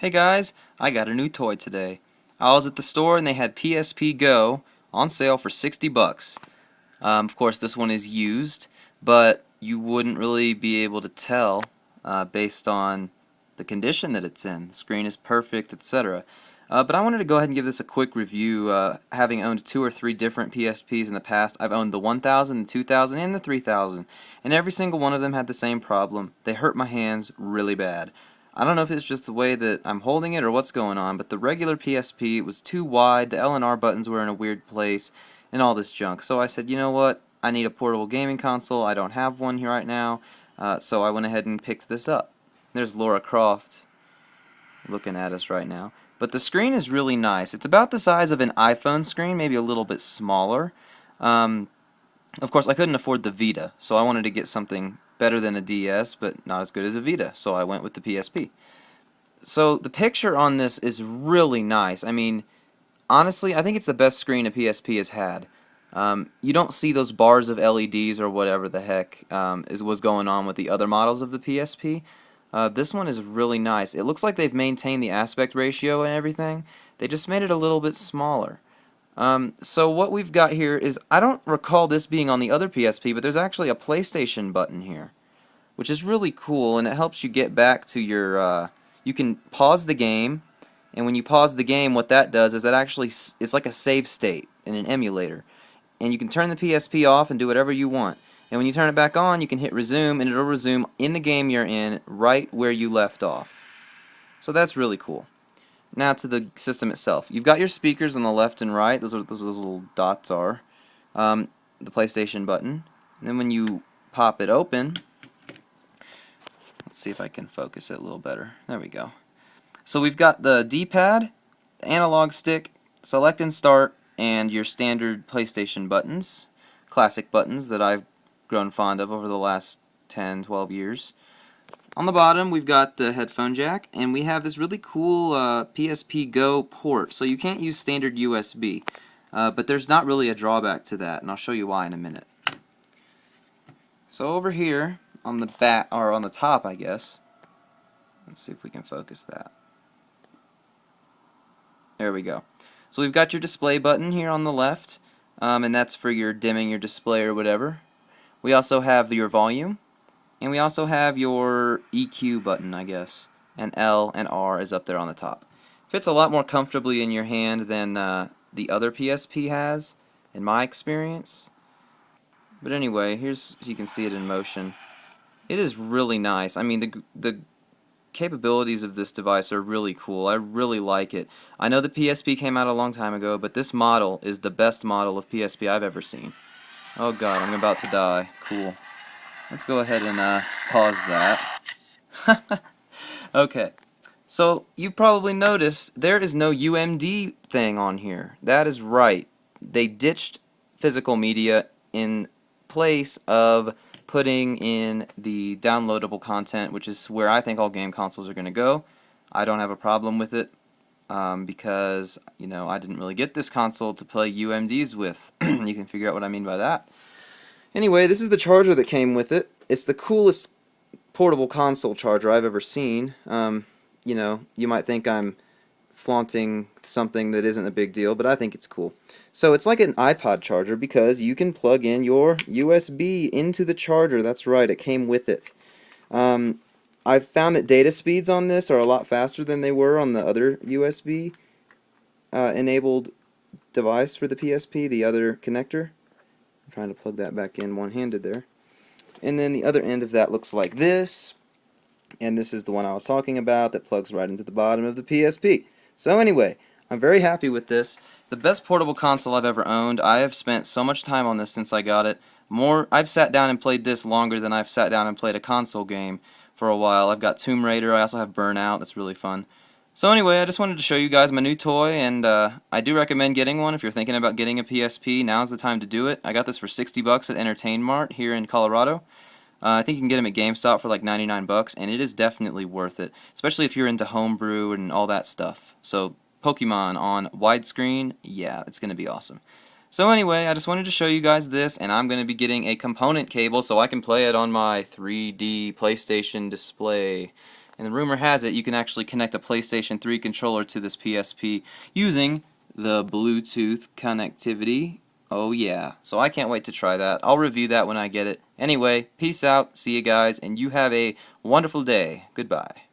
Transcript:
Hey guys, I got a new toy today. I was at the store and they had PSPgo on sale for 60 bucks. Of course, this one is used, but you wouldn't really be able to tell based on the condition that it's in. The screen is perfect, etc. But I wanted to go ahead and give this a quick review. Having owned two or three different PSPs in the past, I've owned the 1000, the 2000, and the 3000, and every single one of them had the same problem. They hurt my hands really bad. I don't know if it's just the way that I'm holding it or what's going on, but the regular PSP was too wide, the L and R buttons were in a weird place, and all this junk. So I said, you know what? I need a portable gaming console. I don't have one here right now, so I went ahead and picked this up. There's Laura Croft looking at us right now. But the screen is really nice. It's about the size of an iPhone screen, maybe a little bit smaller. Um, of course, I couldn't afford the Vita, so I wanted to get something better than a DS, but not as good as a Vita, so I went with the PSP. So the picture on this is really nice. I mean, honestly, I think it's the best screen a PSP has had. You don't see those bars of LEDs or whatever the heck was going on with the other models of the PSP. This one is really nice. It looks like they've maintained the aspect ratio and everything. They just made it a little bit smaller. So what we've got here is, I don't recall this being on the other PSP, but there's actually a PlayStation button here, which is really cool, and it helps you get back to your, you can pause the game, and when you pause the game, what that does is that actually, it's like a save state in an emulator, and you can turn the PSP off and do whatever you want. And when you turn it back on, you can hit resume, and it'll resume in the game you're in, right where you left off. So that's really cool. Now to the system itself. You've got your speakers on the left and right. Those little dots are. The PlayStation button. And then when you pop it open, let's see if I can focus it a little better. There we go. So we've got the D-pad, the analog stick, select and start, and your standard PlayStation buttons, classic buttons that I've grown fond of over the last 10, 12 years. On the bottom, we've got the headphone jack, and we have this really cool PSPgo port. So you can't use standard USB, but there's not really a drawback to that, and I'll show you why in a minute. So over here on the back, or on the top, I guess. Let's see if we can focus that. There we go. So we've got your display button here on the left, and that's for your dimming your display or whatever. We also have your volume. And we also have your EQ button, I guess. And L and R is up there on the top. Fits a lot more comfortably in your hand than the other PSP has, in my experience. But anyway, here's so you can see it in motion. It is really nice. I mean, the capabilities of this device are really cool. I really like it. I know the PSP came out a long time ago, but this model is the best model of PSP I've ever seen. Oh god, I'm about to die. Cool. Let's go ahead and pause that. Okay, so you probably noticed there is no UMD thing on here. That is right. They ditched physical media in place of putting in the downloadable content, which is where I think all game consoles are going to go. I don't have a problem with it because, you know, I didn't really get this console to play UMDs with. You can figure out what I mean by that. Anyway, this is the charger that came with it. It's the coolest portable console charger I've ever seen. You know, you might think I'm flaunting something that isn't a big deal, but I think it's cool. So it's like an iPod charger because you can plug in your USB into the charger. That's right, it came with it. I've found that data speeds on this are a lot faster than they were on the other USB enabled device for the PSP, the other connector. I'm trying to plug that back in one-handed there. And then the other end of that looks like this. And this is the one I was talking about that plugs right into the bottom of the PSP. So anyway, I'm very happy with this. It's the best portable console I've ever owned. I have spent so much time on this since I got it. I've sat down and played this longer than I've sat down and played a console game for a while. I've got Tomb Raider. I also have Burnout. That's really fun. So anyway, I just wanted to show you guys my new toy, and I do recommend getting one if you're thinking about getting a PSP. Now's the time to do it. I got this for 60 bucks at Entertain Mart here in Colorado. I think you can get them at GameStop for like 99 bucks, and it is definitely worth it, especially if you're into homebrew and all that stuff. So Pokemon on widescreen, yeah, it's going to be awesome. So anyway, I just wanted to show you guys this, and I'm going to be getting a component cable so I can play it on my 3D PlayStation display. And the rumor has it you can actually connect a PlayStation 3 controller to this PSP using the Bluetooth connectivity. Oh yeah, so I can't wait to try that. I'll review that when I get it. Anyway, peace out, see you guys, and you have a wonderful day. Goodbye.